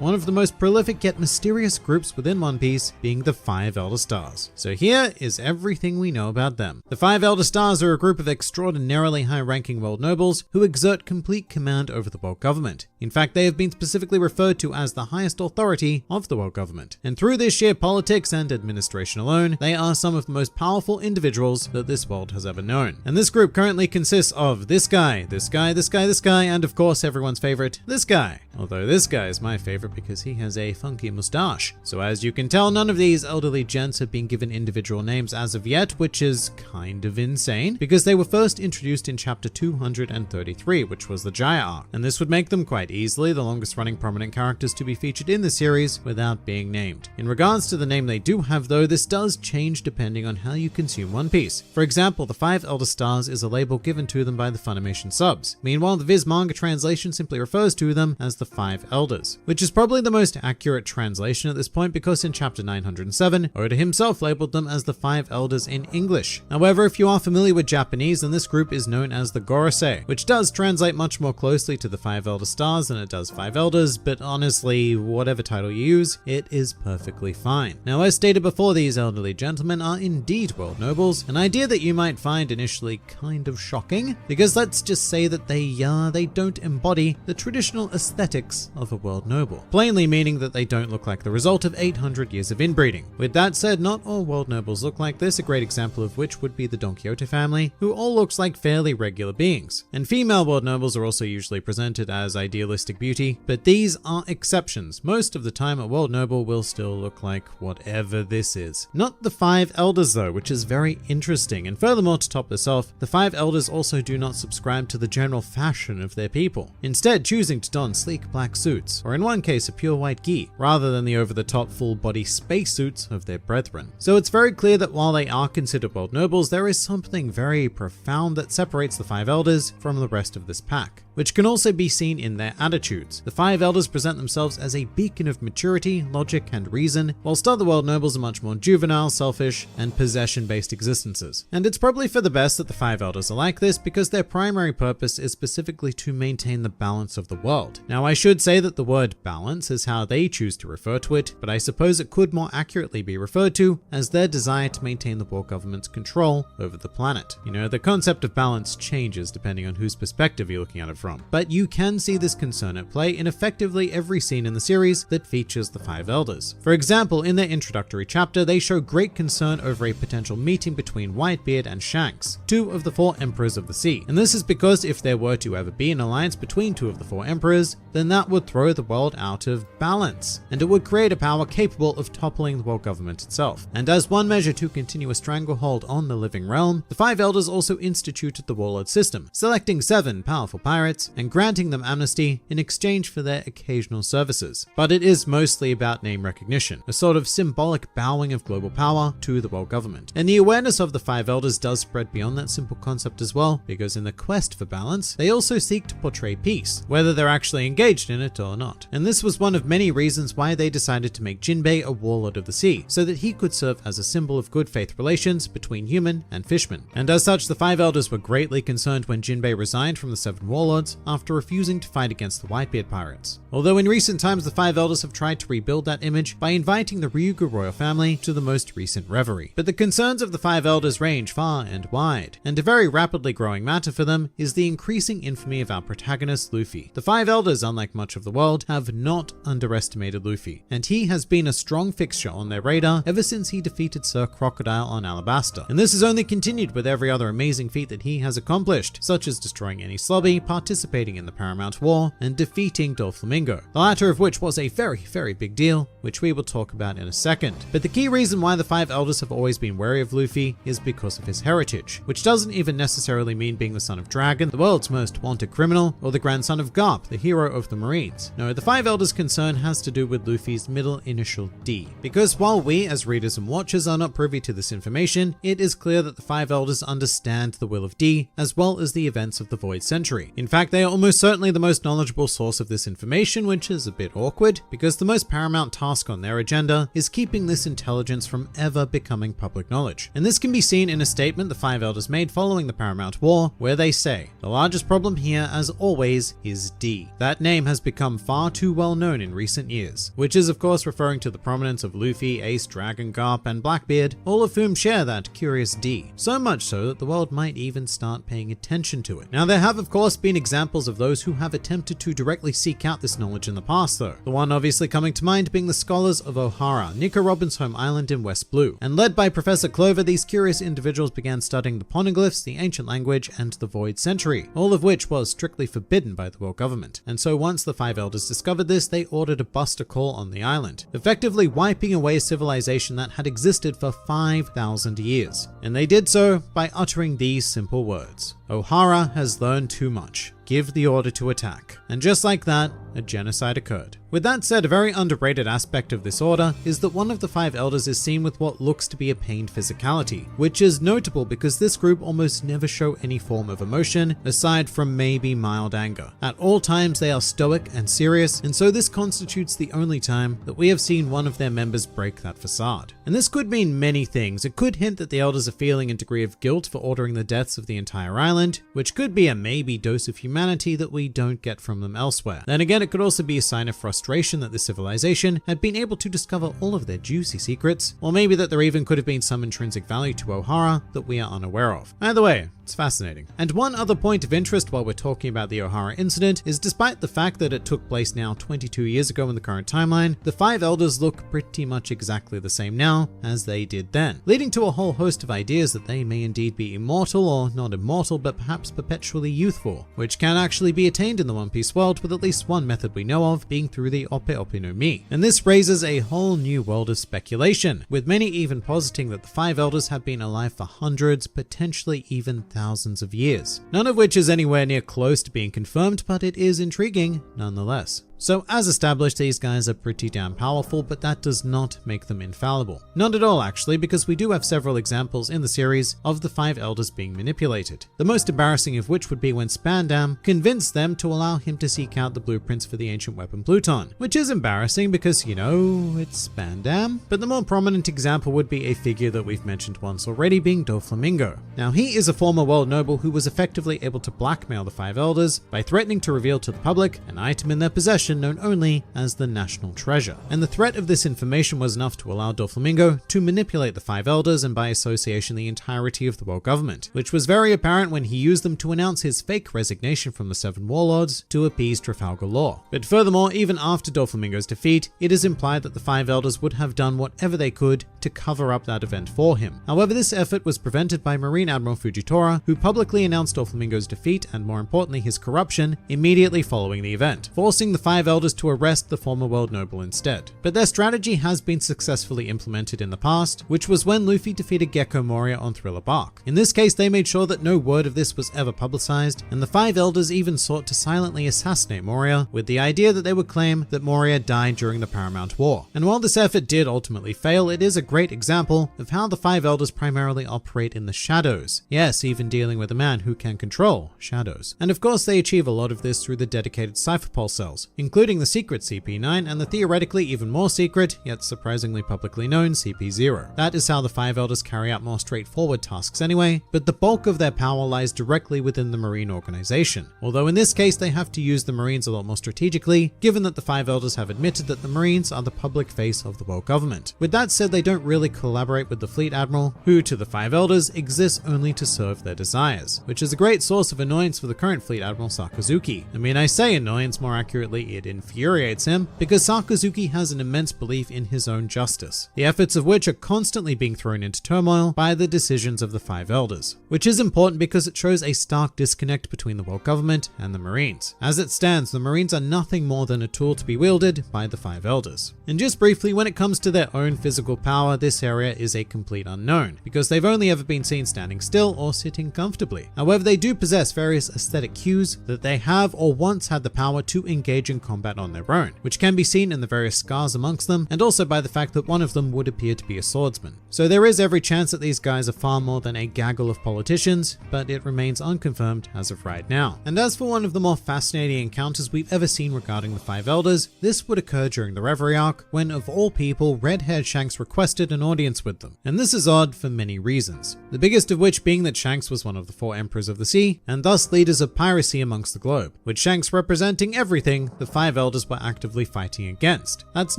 one of the most prolific yet mysterious groups within One Piece being the Five Elder Stars. So here is everything we know about them. The Five Elder Stars are a group of extraordinarily high-ranking world nobles who exert complete command over the world government. In fact, they have been specifically referred to as the highest authority of the world government. And through this sheer politics and administration alone, they are some of the most powerful individuals that this world has ever known. And this group currently consists of this guy, this guy, this guy, this guy, and of course everyone's favorite, this guy. Although this guy is my favorite because he has a funky mustache. So as you can tell, none of these elderly gents have been given individual names as of yet, which is kind of insane because they were first introduced in chapter 233, which was the Jaya arc. And this would make them quite easily the longest running prominent characters to be featured in the series without being named. In regards to the name they do have though, this does change depending on how you consume One Piece. For example, the Five Elder Stars is a label given to them by the Funimation subs. Meanwhile, the Viz manga translation simply refers to them as the Five Elders, which is probably the most accurate translation at this point because in chapter 907, Oda himself labeled them as the Five Elders in English. However, if you are familiar with Japanese, then this group is known as the Gorosei, which does translate much more closely to the Five Elder Stars than it does Five Elders, but honestly, whatever title you use, it is perfectly fine. Now, as stated before, these elderly gentlemen are indeed world nobles, an idea that you might find initially kind of shocking, because let's just say that they don't embody the traditional aesthetics of a world noble, plainly meaning that they don't look like the result of 800 years of inbreeding. With that said, not all world nobles look like this, a great example of which would be the Don Quixote family, who all looks like fairly regular beings. And female world nobles are also usually presented as idealistic beauty, but these are exceptions. Most of the time a world noble will still look like whatever this is. Not the Five Elders though, which is very interesting, and furthermore, to top this off, the Five Elders also do not subscribe to the general fashion of their people, instead choosing to don sleek black suits, or in one case a pure white gi, rather than the over-the-top full-body spacesuits of their brethren. So it's very clear that while they are considered world nobles, there is something very profound that separates the Five Elders from the rest of this pack, which can also be seen in their attitudes. The Five Elders present themselves as a beacon of maturity, logic, and reason, whilst other world nobles are much more juvenile, selfish, and possession-based existences. And it's probably for the best that the Five Elders are like this because their primary purpose is specifically to maintain the balance of the world. Now, I should say that the word balance is how they choose to refer to it, but I suppose it could more accurately be referred to as their desire to maintain the world government's control over the planet. You know, the concept of balance changes depending on whose perspective you're looking at it from, but you can see this concern at play in effectively every scene in the series that features the Five Elders. For example, in their introductory chapter, they show great concern over a potential meeting between Whitebeard and Shanks, two of the four emperors of the sea. And this is because if there were to ever be an alliance between two of the four emperors, then that would throw the world out of balance, and it would create a power capable of toppling the world government itself. And as one measure to continue a stranglehold on the living realm, the Five Elders also instituted the warlord system, selecting 7 powerful pirates and granting them amnesty in exchange for their occasional services. But it is mostly about name recognition, a sort of symbolic bowing of global power to the world government. And the awareness of the Five Elders does spread beyond that simple concept as well, because in the quest for balance, they also seek to portray peace, whether they're actually engaged in it or not. And this was one of many reasons why they decided to make Jinbei a warlord of the sea, so that he could serve as a symbol of good faith relations between human and fishmen. And as such, the Five Elders were greatly concerned when Jinbei resigned from the 7 warlords after refusing to fight against the Whitebeard pirates. Although in recent times the Five Elders have tried to rebuild that image by inviting the Ryugu royal family to the most recent reverie. But the concerns of the Five Elders range far and wide, and a very rapidly growing matter for them is the increasing infamy of our protagonist Luffy. The Five Elders, unlike much of the world, have not underestimated Luffy, and he has been a strong fixture on their radar ever since he defeated Sir Crocodile on Alabasta. And this has only continued with every other amazing feat that he has accomplished, such as destroying any Slobby, participating in the Paramount War, and defeating Doflamingo, the latter of which was a very big deal, which we will talk about in a second. But the key reason why the Five Elders have always been wary of Luffy is because of his heritage, which doesn't even necessarily mean being the son of Dragon, the world's most wanted criminal, or the grandson of Garp, the hero of the Marines. No, the Five Elders' concern has to do with Luffy's middle initial D, because while we as readers and watchers are not privy to this information, it is clear that the Five Elders understand the will of D as well as the events of the Void Century. In fact, they are almost certainly the most knowledgeable source of this information, which is a bit awkward because the most paramount task on their agenda is keeping this intelligence from ever becoming public knowledge. And this can be seen in a statement the Five Elders made following the Paramount War, where they say, "The largest problem here, as always, is D. That name has become far too well well known in recent years, which is of course referring to the prominence of Luffy, Ace, Dragon, Garp, and Blackbeard, all of whom share that curious D, so much so that the world might even start paying attention to it. Now there have of course been examples of those who have attempted to directly seek out this knowledge in the past though, the one obviously coming to mind being the scholars of Ohara, Nico Robin's home island in West Blue, and led by Professor Clover, these curious individuals began studying the poneglyphs, the ancient language, and the Void Century, all of which was strictly forbidden by the world government. And so once the Five Elders discovered this, they ordered a buster call on the island, effectively wiping away a civilization that had existed for 5,000 years. And they did so by uttering these simple words: Ohara has learned too much. Give the order to attack. And just like that, a genocide occurred. With that said, a very underrated aspect of this order is that one of the Five Elders is seen with what looks to be a pained physicality, which is notable because this group almost never show any form of emotion, aside from maybe mild anger. At all times they are stoic and serious, and so this constitutes the only time that we have seen one of their members break that facade. And this could mean many things. It could hint that the Elders are feeling a degree of guilt for ordering the deaths of the entire island, which could be a maybe dose of humanity that we don't get from them elsewhere. Then again, it could also be a sign of frustration that the civilization had been able to discover all of their juicy secrets, or maybe that there even could have been some intrinsic value to Ohara that we are unaware of. Either way, it's fascinating. And one other point of interest while we're talking about the Ohara incident is despite the fact that it took place now 22 years ago in the current timeline, the Five Elders look pretty much exactly the same now as they did then, leading to a whole host of ideas that they may indeed be immortal, or not immortal but perhaps perpetually youthful, which can actually be attained in the One Piece world with at least one method we know of, being through the Ope Ope no Mi. And this raises a whole new world of speculation, with many even positing that the Five Elders have been alive for hundreds, potentially even thousands of years. None of which is anywhere near close to being confirmed, but it is intriguing nonetheless. So as established, these guys are pretty damn powerful, but that does not make them infallible. Not at all actually, because we do have several examples in the series of the Five Elders being manipulated. The most embarrassing of which would be when Spandam convinced them to allow him to seek out the blueprints for the ancient weapon Pluton, which is embarrassing because, you know, it's Spandam. But the more prominent example would be a figure that we've mentioned once already, being Doflamingo. Now he is a former world noble who was effectively able to blackmail the Five Elders by threatening to reveal to the public an item in their possession known only as the National Treasure. And the threat of this information was enough to allow Doflamingo to manipulate the Five Elders and by association the entirety of the world government, which was very apparent when he used them to announce his fake resignation from the Seven Warlords to appease Trafalgar Law. But furthermore, even after Doflamingo's defeat, it is implied that the Five Elders would have done whatever they could to cover up that event for him. However, this effort was prevented by Marine Admiral Fujitora, who publicly announced Doflamingo's defeat and more importantly his corruption immediately following the event, forcing the Five Elders to arrest the former world noble instead. But their strategy has been successfully implemented in the past, which was when Luffy defeated Gecko Moria on Thriller Bark. In this case, they made sure that no word of this was ever publicized, and the Five Elders even sought to silently assassinate Moria, with the idea that they would claim that Moria died during the Paramount War. And while this effort did ultimately fail, it is a great example of how the Five Elders primarily operate in the shadows. Yes, even dealing with a man who can control shadows. And of course, they achieve a lot of this through the dedicated Cypher Pulse cells, including the secret CP9 and the theoretically even more secret, yet surprisingly publicly known CP0. That is how the Five Elders carry out more straightforward tasks anyway, but the bulk of their power lies directly within the Marine organization. Although in this case they have to use the Marines a lot more strategically, given that the Five Elders have admitted that the Marines are the public face of the world government. With that said, they don't really collaborate with the Fleet Admiral, who to the Five Elders exists only to serve their desires, which is a great source of annoyance for the current Fleet Admiral Sakazuki. I mean, I say annoyance, more accurately it infuriates him, because Sakazuki has an immense belief in his own justice, the efforts of which are constantly being thrown into turmoil by the decisions of the Five Elders, which is important because it shows a stark disconnect between the world government and the Marines. As it stands, the Marines are nothing more than a tool to be wielded by the Five Elders. And just briefly, when it comes to their own physical power, this area is a complete unknown, because they've only ever been seen standing still or sitting comfortably. However, they do possess various aesthetic cues that they have or once had the power to engage in combat on their own, which can be seen in the various scars amongst them, and also by the fact that one of them would appear to be a swordsman. So there is every chance that these guys are far more than a gaggle of politicians, but it remains unconfirmed as of right now. And as for one of the more fascinating encounters we've ever seen regarding the Five Elders, this would occur during the Reverie arc, when of all people, red-haired Shanks requested an audience with them. And this is odd for many reasons, the biggest of which being that Shanks was one of the 4 emperors of the sea, and thus leaders of piracy amongst the globe, with Shanks representing everything the five elders were actively fighting against. That's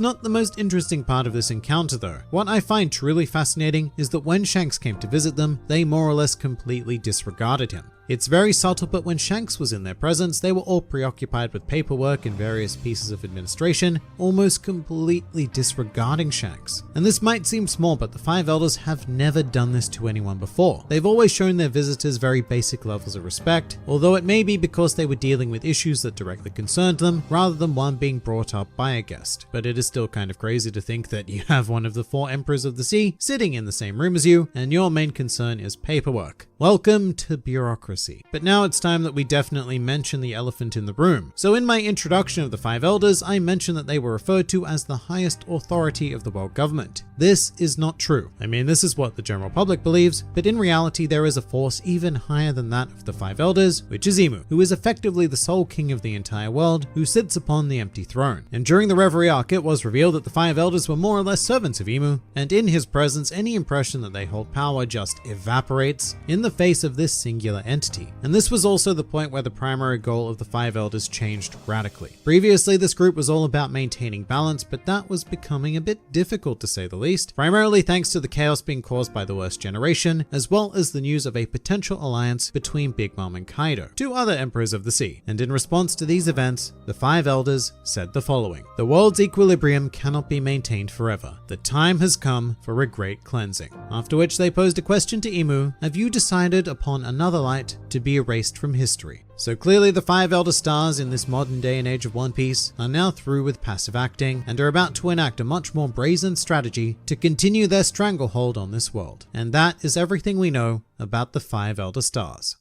not the most interesting part of this encounter though. What I find truly fascinating is that when Shanks came to visit them, they more or less completely disregarded him. It's very subtle, but when Shanks was in their presence, they were all preoccupied with paperwork and various pieces of administration, almost completely disregarding Shanks. And this might seem small, but the five elders have never done this to anyone before. They've always shown their visitors very basic levels of respect, although it may be because they were dealing with issues that directly concerned them, rather than one being brought up by a guest. But it is still kind of crazy to think that you have one of the 4 emperors of the sea sitting in the same room as you, and your main concern is paperwork. Welcome to bureaucracy. But now it's time that we definitely mention the elephant in the room. So in my introduction of the five elders, I mentioned that they were referred to as the highest authority of the world government. This is not true. I mean, this is what the general public believes, but in reality there is a force even higher than that of the five elders, which is Imu, who is effectively the sole king of the entire world, who sits upon the empty throne. And during the Reverie arc, it was revealed that the five elders were more or less servants of Imu, and in his presence, any impression that they hold power just evaporates in the face of this singular entity. And this was also the point where the primary goal of the five elders changed radically. Previously, this group was all about maintaining balance, but that was becoming a bit difficult to say the least, primarily thanks to the chaos being caused by the worst generation, as well as the news of a potential alliance between Big Mom and Kaido, 2 other emperors of the sea. And in response to these events, the five elders said the following: "The world's equilibrium cannot be maintained forever. The time has come for a great cleansing." After which they posed a question to Imu: "Have you decided upon another light to be erased from history?" So clearly the five elder stars in this modern day and age of One Piece are now through with passive acting and are about to enact a much more brazen strategy to continue their stranglehold on this world. And that is everything we know about the five elder stars.